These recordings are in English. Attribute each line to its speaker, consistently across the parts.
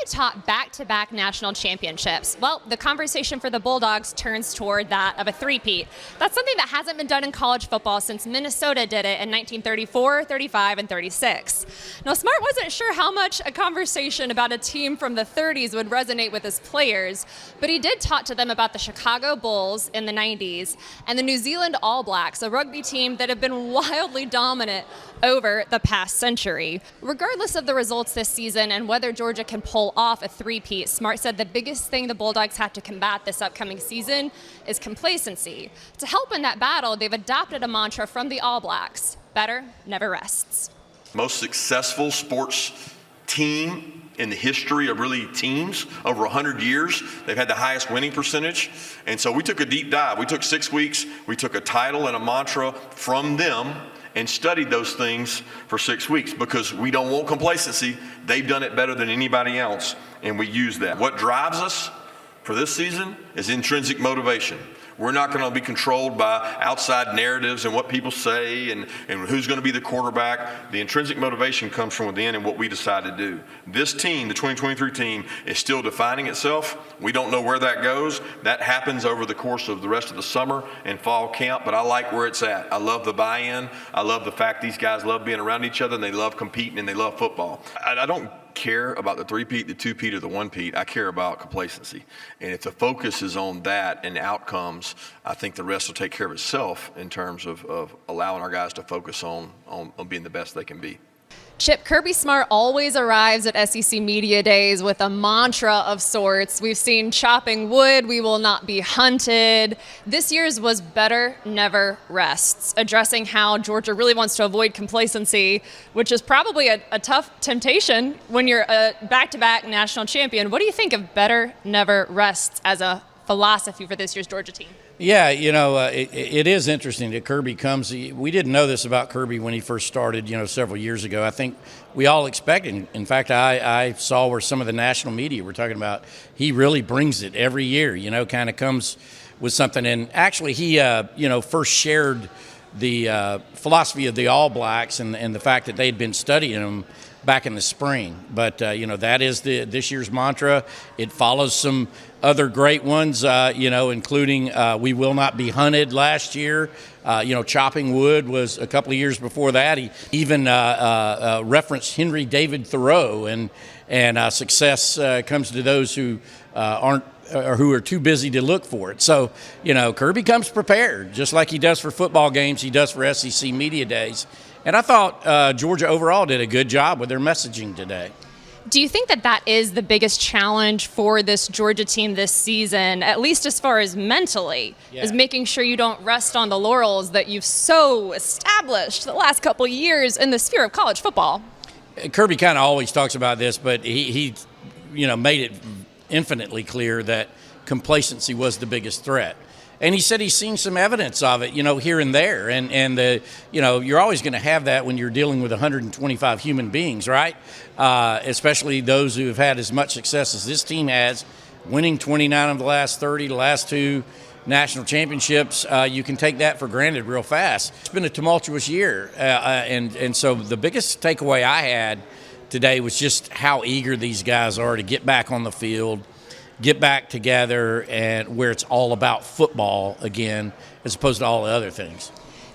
Speaker 1: taught back-to-back national championships. Well, the conversation for the Bulldogs turns toward that of a three-peat. That's something that hasn't been done in college football since Minnesota did it in 1934, 35, and 36. Now, Smart wasn't sure how much a conversation about a team from the 30s would resonate with his players, but he did talk to them about the Chicago Bulls in the 90s and the New Zealand All Blacks, a rugby team that have been wildly dominant over the past century. Regardless of the results this season and whether Georgia can pull off a three-peat, Smart said the biggest thing the Bulldogs have to combat this upcoming season is complacency. To help in that battle, they've adopted a mantra from the All Blacks: better never rests.
Speaker 2: Most successful sports team in the history of really teams over 100 years. They've had the highest winning percentage. And so we took a deep dive. We took 6 weeks. We took a title and a mantra from them and studied those things for 6 weeks because we don't want complacency. They've done it better than anybody else, and we use that. What drives us for this season is intrinsic motivation. We're not going to be controlled by outside narratives and what people say and who's going to be the quarterback. The intrinsic motivation comes from within and what we decide to do. This team, the 2023 team, is still defining itself. We don't know where that goes. That happens over the course of the rest of the summer and fall camp, but I like where it's at. I love the buy-in. I love the fact these guys love being around each other and they love competing and they love football. I don't care about the three-peat, the two-peat, or the one-peat. I care about complacency. And if the focus is on that and outcomes, I think the rest will take care of itself in terms of allowing our guys to focus on being the best they can be.
Speaker 1: Chip, Kirby Smart always arrives at SEC Media Days with a mantra of sorts. We've seen chopping wood, we will not be hunted. This year's was better never rests, addressing how Georgia really wants to avoid complacency, which is probably a tough temptation when you're a back-to-back national champion. What do you think of better never rests as a philosophy for this year's Georgia team?
Speaker 3: Yeah, it is interesting that Kirby comes. We didn't know this about Kirby when he first started, several years ago. I think we all expected. In fact, I saw where some of the national media were talking about he really brings it every year, kind of comes with something. And actually, he, first shared the philosophy of the All Blacks and the fact that they'd been studying them back in the spring. But, that is this year's mantra. It follows some other great ones, including we will not be hunted last year. Chopping wood was a couple of years before that. He even referenced Henry David Thoreau, and success comes to those who aren't or who are too busy to look for it. So, Kirby comes prepared, just like he does for football games, he does for SEC Media Days. And I thought Georgia overall did a good job with their messaging today.
Speaker 1: Do you think that is the biggest challenge for this Georgia team this season, at least as far as mentally, is making sure you don't rest on the laurels that you've so established the last couple of years in the sphere of college football?
Speaker 3: Kirby kind of always talks about this, but he made it infinitely clear that complacency was the biggest threat. And he said he's seen some evidence of it, here and there. And you're always going to have that when you're dealing with 125 human beings, right? Especially those who have had as much success as this team has, winning 29 of the last 30, the last 2 national championships. You can take that for granted real fast. It's been a tumultuous year. And so the biggest takeaway I had today was just how eager these guys are to get back on the field, get back together, and where it's all about football again, as opposed to all the other things.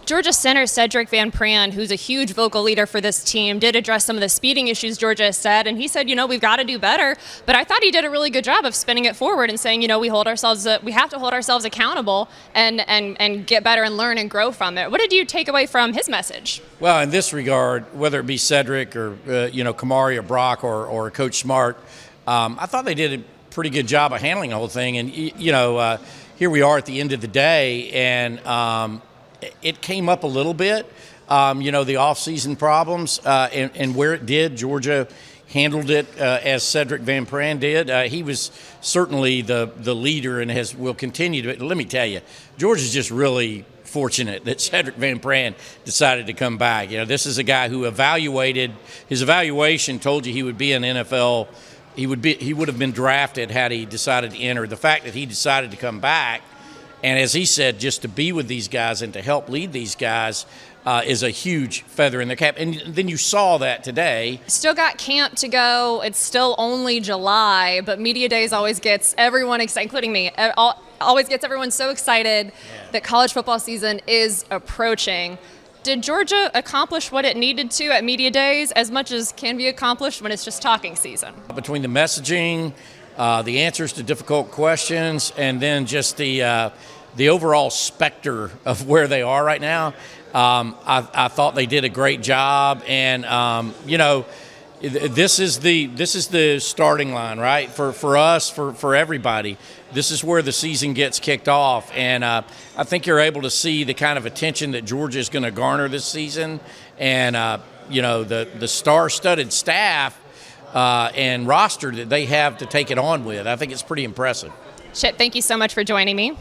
Speaker 1: Georgia center Cedric Van Pran, who's a huge vocal leader for this team, did address some of the speeding issues Georgia has said, and he said, we've got to do better. But I thought he did a really good job of spinning it forward and saying, we have to hold ourselves accountable and get better and learn and grow from it. What did you take away from his message?
Speaker 3: Well, in this regard, whether it be Cedric or Kamari or Brock or Coach Smart, I thought they did a pretty good job of handling the whole thing. And here we are at the end of the day, and it came up a little bit, the off-season problems, and where it did, Georgia handled it as Cedric Van Pran did. He was certainly the leader and will continue to. Let me tell you, Georgia's just really fortunate that Cedric Van Pran decided to come back. This is a guy who his evaluation told you he would be an NFL. He would have been drafted had he decided to enter. The fact that he decided to come back, and as he said, just to be with these guys and to help lead these guys, is a huge feather in the cap. And then you saw that today.
Speaker 1: Still got camp to go. It's still only July, but Media Days always gets everyone excited, including me. Always gets everyone so excited that college football season is approaching. Did Georgia accomplish what it needed to at Media Days as much as can be accomplished when it's just talking season?
Speaker 3: Between the messaging, the answers to difficult questions, and then just the overall specter of where they are right now, I thought they did a great job. And this is the starting line, right? For us, for everybody. This is where the season gets kicked off, and I think you're able to see the kind of attention that Georgia is going to garner this season, and the star-studded staff and roster that they have to take it on with. I think it's pretty impressive.
Speaker 1: Chip, thank you so much for joining me.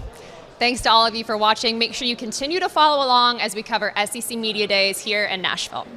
Speaker 1: Thanks to all of you for watching. Make sure you continue to follow along as we cover SEC Media Days here in Nashville.